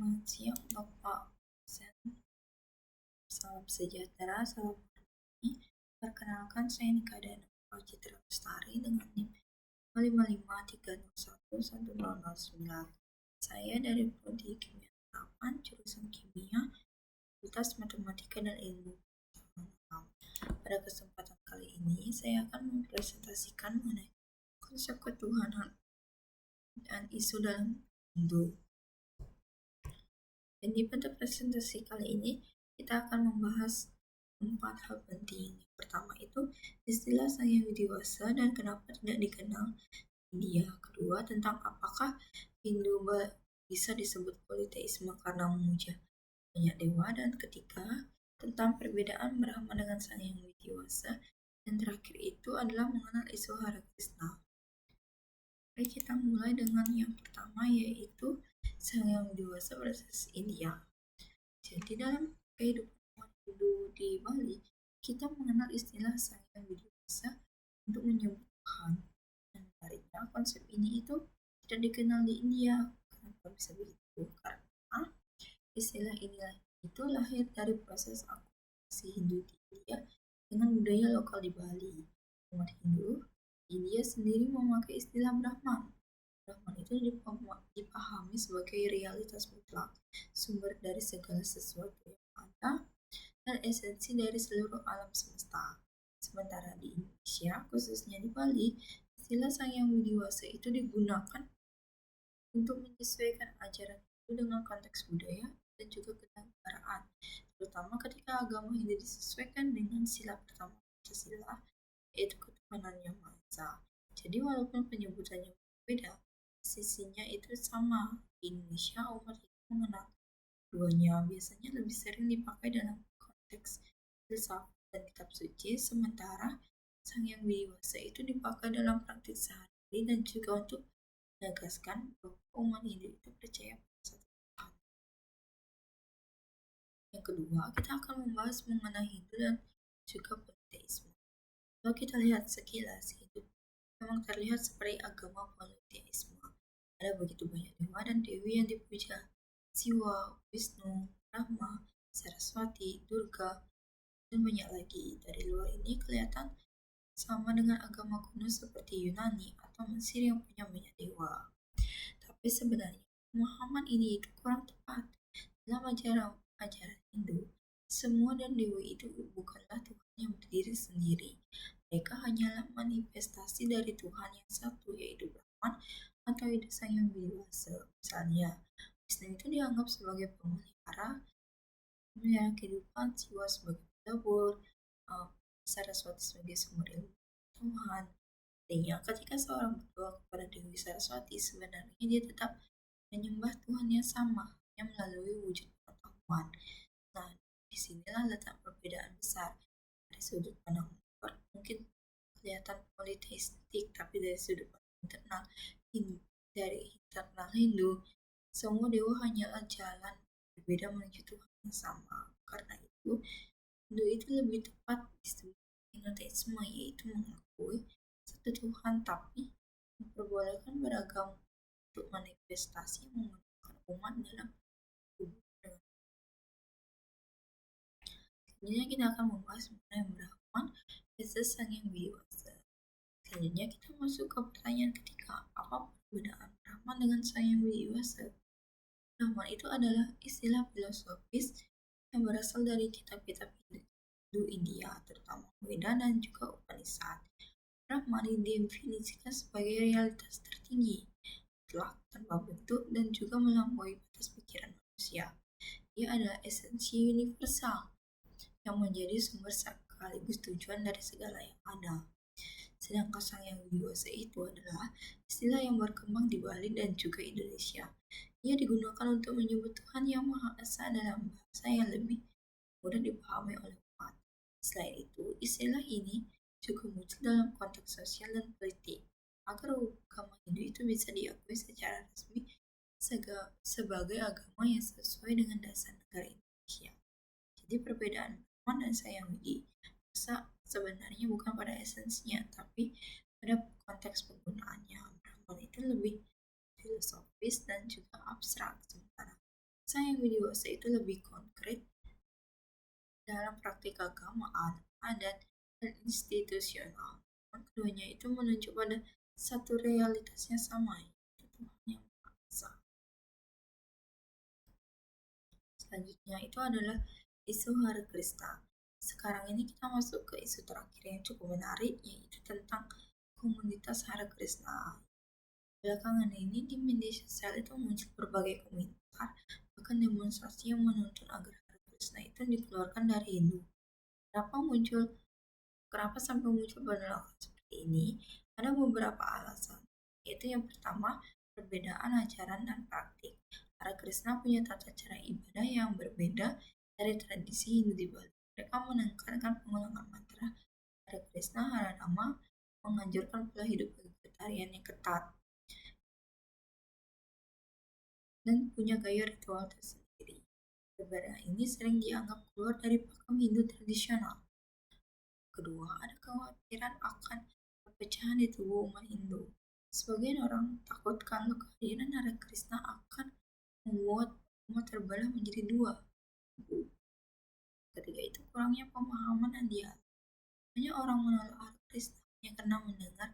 Selamat siang Bapak dosen. Salam sejahtera, salam harmoni. Perkenalkan, saya Nika Dana Citra Lestari dengan NIM 553011009. Saya dari Prodi Kimia Terapan, jurusan Kimia, Fakultas Matematika dan Ilmu Pengetahuan. Pada kesempatan kali ini, saya akan mempresentasikan mengenai konsep ketuhanan dan isu dalam Hindu. Dan di pada presentasi kali ini, kita akan membahas 4 hal penting. Yang pertama itu istilah Sang Hyang Widiwasa dan kenapa tidak dikenal India. Kedua, tentang apakah Hindu bisa disebut politeisme karena memuja banyak dewa. Dan ketiga, tentang perbedaan Brahma dengan Sang Hyang Widiwasa. Dan terakhir itu adalah mengenal isu Hara Krishna. Mari kita mulai dengan yang pertama, yaitu Sang Hyang Widiwasa versus India. Jadi dalam kehidupan umat Hindu di Bali, kita mengenal istilah Sang Hyang Widiwasa untuk menyebut Tuhan. Dan menariknya, konsep ini itu tidak dikenal di India. Kenapa bisa begitu? Karena istilah ini itu lahir dari proses akulturasi Hindu di India dengan budaya lokal di Bali. Umat Hindu India sendiri memakai istilah Brahman. Brahman itu dipahami sebagai realitas mutlak, sumber dari segala sesuatu yang ada, dan esensi dari seluruh alam semesta. Sementara di Indonesia, khususnya di Bali, istilah Sang Hyang Widiwasa itu digunakan untuk menyesuaikan ajaran Hindu dengan konteks budaya dan juga kenegaraan, terutama ketika agama Hindu disesuaikan dengan sila pertama Pancasila, yaitu ketuhanan Yang Maha Esa. Jadi walaupun penyebutannya berbeda, sisinya itu sama. Di Indonesia, umat Hindu mengenal keduanya biasanya lebih sering dipakai dalam konteks filsafat dan kitab suci, sementara Sang Hyang Widiwasa itu dipakai dalam praktik sehari-hari dan juga untuk menegaskan bahwa umat Hindu itu percaya pada satu Tuhan. Yang kedua, kita akan membahas mengenai Hindu dan juga politeisme. Kalau kita lihat sekilas, Hindu memang terlihat seperti agama politeisme. Ada begitu banyak dewa dan dewi yang dipuja: Siwa, Wisnu, Brahma, Saraswati, Durga, dan banyak lagi. Dari luar ini kelihatan sama dengan agama kuno seperti Yunani atau Mesir yang punya banyak dewa. Tapi sebenarnya pemahaman ini itu kurang tepat. Dalam ajaran Hindu, semua dan dewa itu bukanlah Tuhan yang berdiri sendiri. Mereka hanyalah manifestasi dari Tuhan yang satu, yaitu Brahman atau Sang Hyang Widiwasa. Misalnya, Wisnu itu dianggap sebagai pemelihara kehidupan, Siwa sebagai pelebur, Saraswati sebagai sumber ilmu Tuhan. Artinya, ketika seorang berdoa kepada Dewi Saraswati, sebenarnya dia tetap menyembah Tuhan yang sama, yang melalui wujud pengetahuan. Nah, disinilah letak perbedaan besar. Dari sudut pandang luar mungkin kelihatan politeistik, tapi dari sudut pandang internal Hindu, semua dewa hanyalah jalan berbeda menuju Tuhan yang sama. Karena itu, Hindu itu lebih tepat disebut monoteisme, yaitu mengakui satu Tuhan tapi memperbolehkan beragam untuk manifestasi yang menggunakan umat dalam hubungan. Selanjutnya kita akan membahas mengenai Brahman versus Sang Hyang Widiwasa. Selanjutnya kita masuk ke pertanyaan ketiga, apa perbedaan Brahman dengan Sang Hyang Widiwasa? Brahman itu adalah istilah filosofis yang berasal dari kitab-kitab Hindu India, terutama Veda dan juga Upanishad. Brahman didefinisikan sebagai realitas tertinggi, mutlak, tanpa bentuk, dan juga melampaui batas pikiran manusia. Dia adalah esensi universal yang menjadi sumber sekaligus tujuan dari segala yang ada. Sedangkan Sang Hyang Widiwasa itu adalah istilah yang berkembang di Bali dan juga Indonesia. Ia digunakan untuk menyebut Tuhan Yang Maha Esa dalam bahasa yang lebih mudah dipahami oleh umat. Selain itu, istilah ini juga muncul dalam konteks sosial dan politik, agar agama Hindu itu bisa diakui secara resmi sebagai agama yang sesuai dengan dasar negara Indonesia. Jadi perbedaan Brahman dan Sang Hyang Widiwasa sebenarnya bukan pada esensinya, tapi pada konteks penggunaannya. Brahman itu lebih filosofis dan juga abstrak, sementara Sang yang dewasa itu lebih konkret dalam praktik keagamaan, adat, dan institusional. Keduanya itu menunjuk pada satu realitasnya sama, yaitu Tuhan yang Maha Esa. Selanjutnya itu adalah isu Hare Krishna. Sekarang ini kita masuk ke isu terakhir yang cukup menarik, yaitu tentang komunitas Hare Krishna. Belakangan ini di media sosial itu muncul berbagai komentar, bahkan demonstrasi yang menuntut agar Hare Krishna itu dikeluarkan dari Hindu. Kenapa sampai muncul penolakan seperti ini? Ada beberapa alasan, yaitu yang pertama, perbedaan ajaran dan praktik. Hare Krishna punya tata cara ibadah yang berbeda dari tradisi Hindu di Bali. Mereka menekankan pengulangan mantra Hare Krishna, Hare Rama, menganjurkan pola hidup vegetarian yang ketat, dan punya gaya ritual tersendiri. Perbedaan ini sering dianggap keluar dari pakem Hindu tradisional. Kedua, ada kekhawatiran akan perpecahan di tubuh umat Hindu. Sebagian orang takut kalau kehadiran Hare Krishna akan membuat umat terbelah menjadi dua. Ketiga itu kurangnya pemahaman dan dialog. Banyak orang menolak Hare Krishna hanya karena mendengar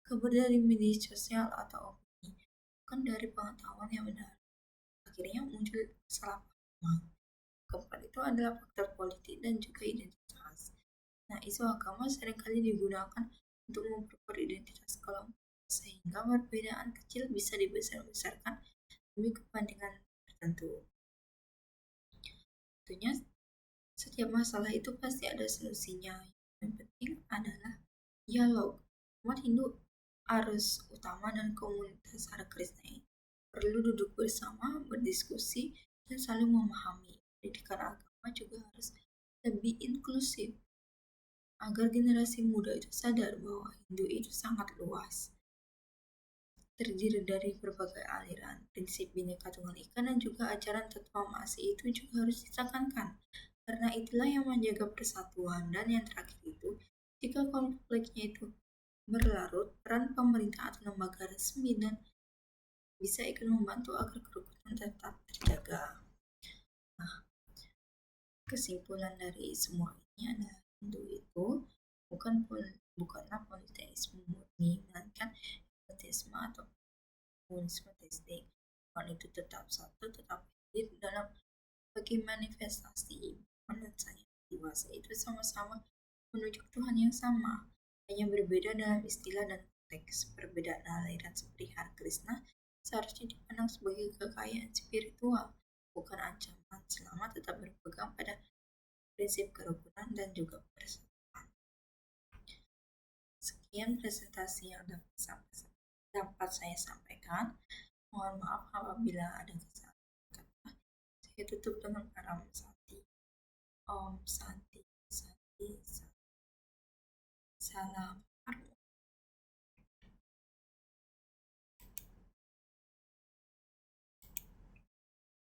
kabar dari media sosial atau opini, bukan dari pengetahuan yang benar. Akhirnya muncul kesalahpahaman. Keempat itu adalah faktor politik dan juga identitas. Nah, isu agama seringkali digunakan untuk memperkuat identitas kelompok, sehingga perbedaan kecil bisa dibesar-besarkan demi kepentingan tertentu. Tentunya, setiap masalah itu pasti ada solusinya. Yang penting adalah dialog. Umat Hindu arus utama dan komunitas Hare Krishna ini perlu duduk bersama, berdiskusi, dan saling memahami. Pendidikan agama juga harus lebih inklusif, agar generasi muda itu sadar bahwa Hindu itu sangat luas, terdiri dari berbagai aliran. Prinsip Bhinneka Tunggal Ika dan juga ajaran Tattva Mahasi itu juga harus ditekankan, karena itulah yang menjaga persatuan. Dan yang terakhir itu, jika konfliknya itu berlarut, peran pemerintah atau lembaga resmi dan bisa ikut membantu agar kerukunan tetap terjaga. Nah, kesimpulan dari semua ini adalah Hindu itu bukanlah politeisme murni, melainkan monoteisme atau komunisme testing. Tuhan itu tetap satu, tetap hadir dalam bagi manifestasi iman dan saya dewasa itu sama-sama menunjuk Tuhan yang sama, hanya berbeda dalam istilah dan konteks. Perbedaan aliran seperti Hare Krishna seharusnya dipandang sebagai kekayaan spiritual, bukan ancaman, selama tetap berpegang pada prinsip kerukunan dan juga persatuan. Sekian presentasi yang dapat saya sampaikan. Mohon maaf apabila ada kesalahan kata. Saya tutup dengan para Santi. Om Santi, Santi, Santi. Salam.